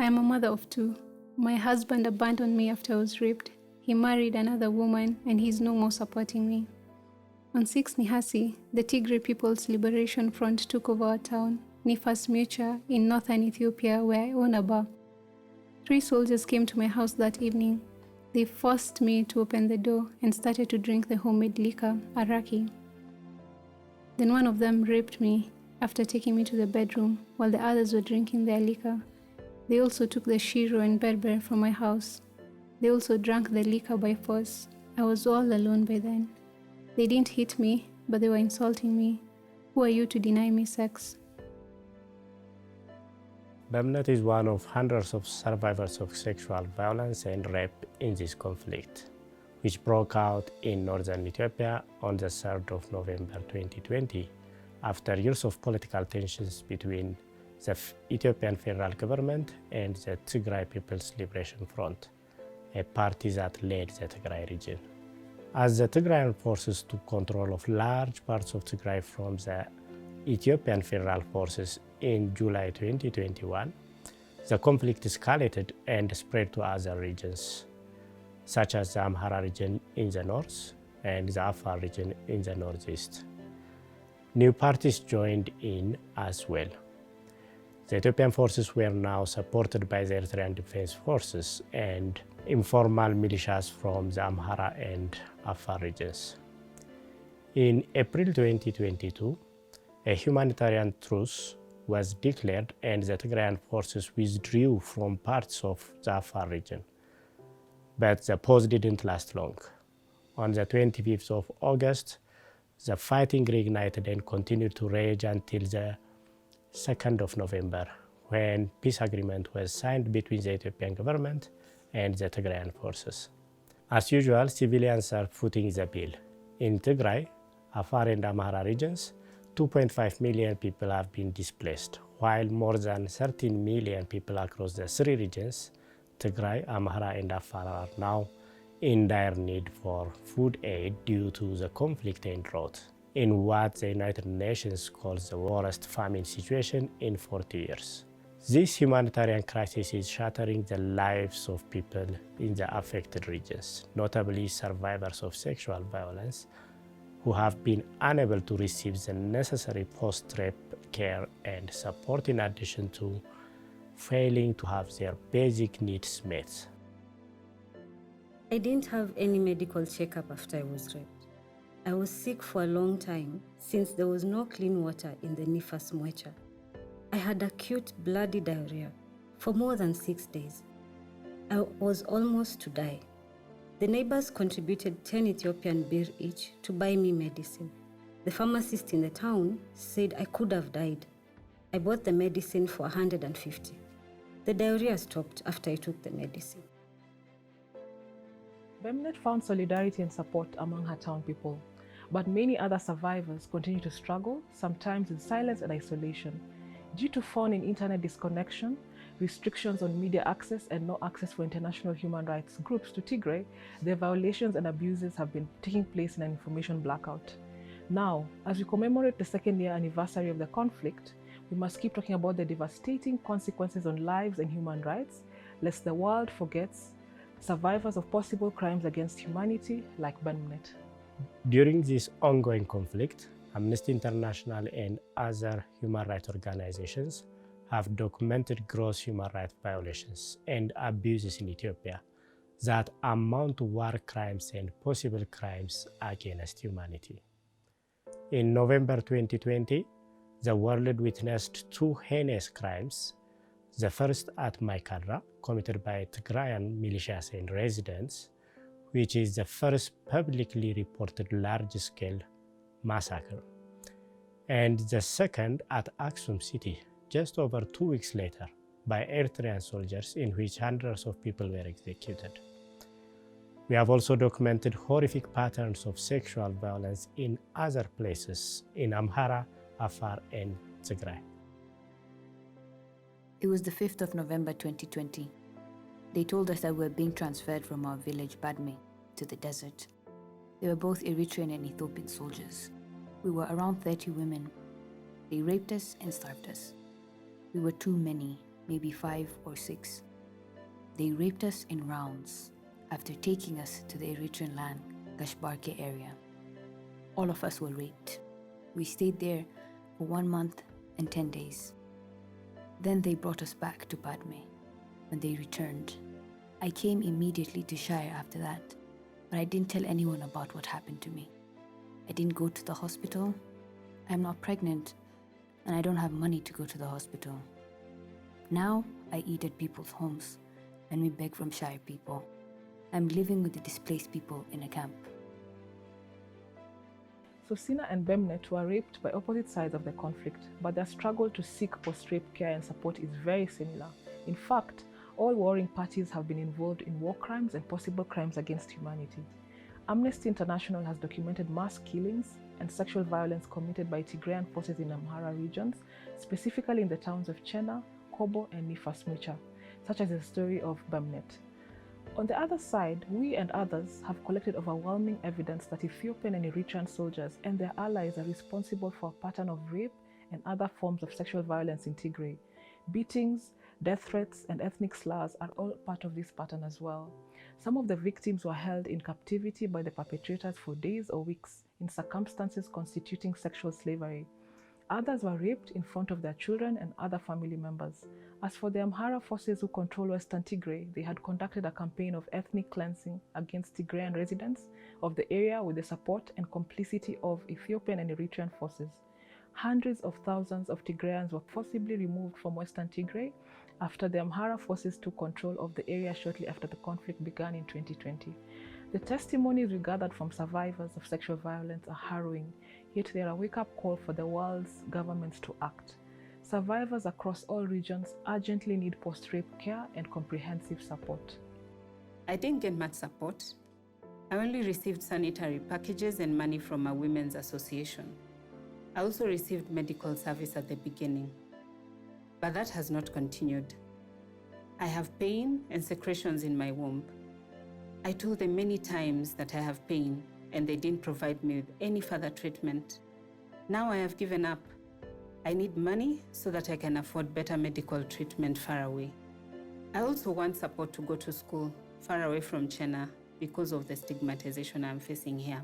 am a mother of two. My husband abandoned me after I was raped. He married another woman and he's no more supporting me. On 6 Nihasi, the Tigray People's Liberation Front took over our town, Nifas Mucha, in northern Ethiopia, where I own a bar. 3 soldiers came to my house that evening. They forced me to open the door and started to drink the homemade liquor, araki. Then one of them raped me after taking me to the bedroom while the others were drinking their liquor. They also took the shiro and berber from my house. They also drank the liquor by force. I was all alone by then. They didn't hit me, but they were insulting me. Who are you to deny me sex? Bemnet is one of hundreds of survivors of sexual violence and rape in this conflict, which broke out in northern Ethiopia on the 3rd of November 2020, after years of political tensions between the Ethiopian federal government and the Tigray People's Liberation Front, a party that led the Tigray region. As the Tigrayan forces took control of large parts of Tigray from the Ethiopian federal forces in July 2021, the conflict escalated and spread to other regions, such as the Amhara region in the north and the Afar region in the northeast. New parties joined in as well. The Ethiopian forces were now supported by the Eritrean Defense Forces and informal militias from the Amhara and Afar regions. In April 2022, a humanitarian truce was declared and the Tigrayan forces withdrew from parts of the Afar region. But the pause didn't last long. On the 25th of August, the fighting reignited and continued to rage until the 2nd of November, when peace agreement was signed between the Ethiopian government and the Tigrayan forces. As usual, civilians are footing the bill. In Tigray, Afar and Amhara regions, 2.5 million people have been displaced, while more than 13 million people across the 3 regions, Tigray, Amhara, and Afar, are now in dire need for food aid due to the conflict and drought, in what the United Nations calls the worst famine situation in 40 years. This humanitarian crisis is shattering the lives of people in the affected regions, notably survivors of sexual violence, who have been unable to receive the necessary post-rape care and support, in addition to failing to have their basic needs met. I didn't have any medical checkup after I was raped. I was sick for a long time since there was no clean water in the Nifas Mwecha. I had acute bloody diarrhea for more than 6 days. I was almost to die. The neighbors contributed 10 Ethiopian birr each to buy me medicine. The pharmacist in the town said I could have died. I bought the medicine for 150. The diarrhea stopped after I took the medicine. Bemnet found solidarity and support among her town people, but many other survivors continue to struggle, sometimes in silence and isolation. Due to phone and internet disconnection, restrictions on media access, and no access for international human rights groups to Tigray, their violations and abuses have been taking place in an information blackout. Now, as we commemorate the 2nd year anniversary of the conflict, we must keep talking about the devastating consequences on lives and human rights, lest the world forgets survivors of possible crimes against humanity like Bemnet. During this ongoing conflict, Amnesty International and other human rights organizations have documented gross human rights violations and abuses in Ethiopia that amount to war crimes and possible crimes against humanity. In November 2020, the world witnessed 2 heinous crimes, the first at Maikadra, committed by Tigrayan militias and residents, which is the first publicly reported large-scale massacre, and the second at Aksum city, just over 2 weeks later, by Eritrean soldiers, in which hundreds of people were executed. We have also documented horrific patterns of sexual violence in other places in Amhara, Afar, and Tigray. It was the 5th of November 2020. They told us that we were being transferred from our village Badme to the desert. They were both Eritrean and Ethiopian soldiers. We were around 30 women. They raped us and starved us. We were too many. maybe 5 or 6. They raped us in rounds after taking us to the Eritrean land, Gashbarke area. All of us were raped. We stayed there for 1 month and 10 days. Then they brought us back to Padme. When they returned, I came immediately to Shire after that, but I didn't tell anyone about what happened to me. I didn't go to the hospital. I'm not pregnant, and I don't have money to go to the hospital. Now I eat at people's homes, and we beg from Shire people. I'm living with the displaced people in a camp. So Sina and Bemnet were raped by opposite sides of the conflict, but their struggle to seek post-rape care and support is very similar. In fact, all warring parties have been involved in war crimes and possible crimes against humanity. Amnesty International has documented mass killings and sexual violence committed by Tigrayan forces in Amhara regions, specifically in the towns of Chena, Kobo, and Nifas Mwicha, such as the story of Bemnet. On the other side, we and others have collected overwhelming evidence that Ethiopian and Eritrean soldiers and their allies are responsible for a pattern of rape and other forms of sexual violence in Tigray. Beatings, death threats, and ethnic slurs are all part of this pattern as well. Some of the victims were held in captivity by the perpetrators for days or weeks in circumstances constituting sexual slavery. Others were raped in front of their children and other family members. As for the Amhara forces who control Western Tigray, they had conducted a campaign of ethnic cleansing against Tigrayan residents of the area with the support and complicity of Ethiopian and Eritrean forces. Hundreds of thousands of Tigrayans were forcibly removed from Western Tigray after the Amhara forces took control of the area shortly after the conflict began in 2020. The testimonies we gathered from survivors of sexual violence are harrowing, yet they are a wake-up call for the world's governments to act. Survivors across all regions urgently need post-rape care and comprehensive support. I didn't get much support. I only received sanitary packages and money from a women's association. I also received medical service at the beginning, but that has not continued. I have pain and secretions in my womb. I told them many times that I have pain, and they didn't provide me with any further treatment. Now I have given up. I need money so that I can afford better medical treatment far away. I also want support to go to school far away from Chena because of the stigmatization I'm facing here.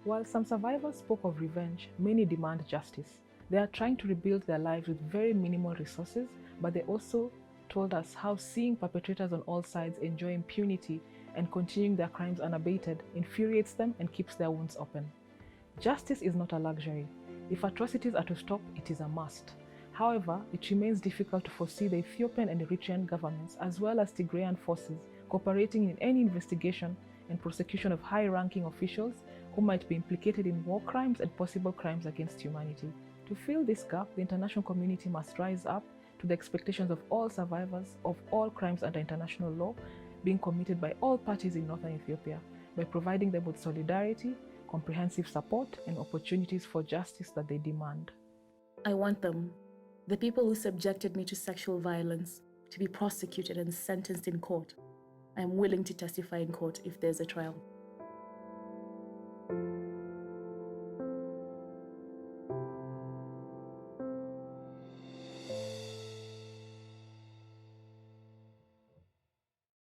While some survivors spoke of revenge, many demand justice. They are trying to rebuild their lives with very minimal resources, but they also told us how seeing perpetrators on all sides enjoy impunity and continuing their crimes unabated infuriates them and keeps their wounds open. Justice is not a luxury. If atrocities are to stop, it is a must. However, it remains difficult to foresee the Ethiopian and Eritrean governments, as well as Tigrayan forces, cooperating in any investigation and prosecution of high-ranking officials who might be implicated in war crimes and possible crimes against humanity. To fill this gap, the international community must rise up to the expectations of all survivors of all crimes under international law being committed by all parties in northern Ethiopia by providing them with solidarity, comprehensive support, and opportunities for justice that they demand. I want them, the people who subjected me to sexual violence, to be prosecuted and sentenced in court. I am willing to testify in court if there's a trial.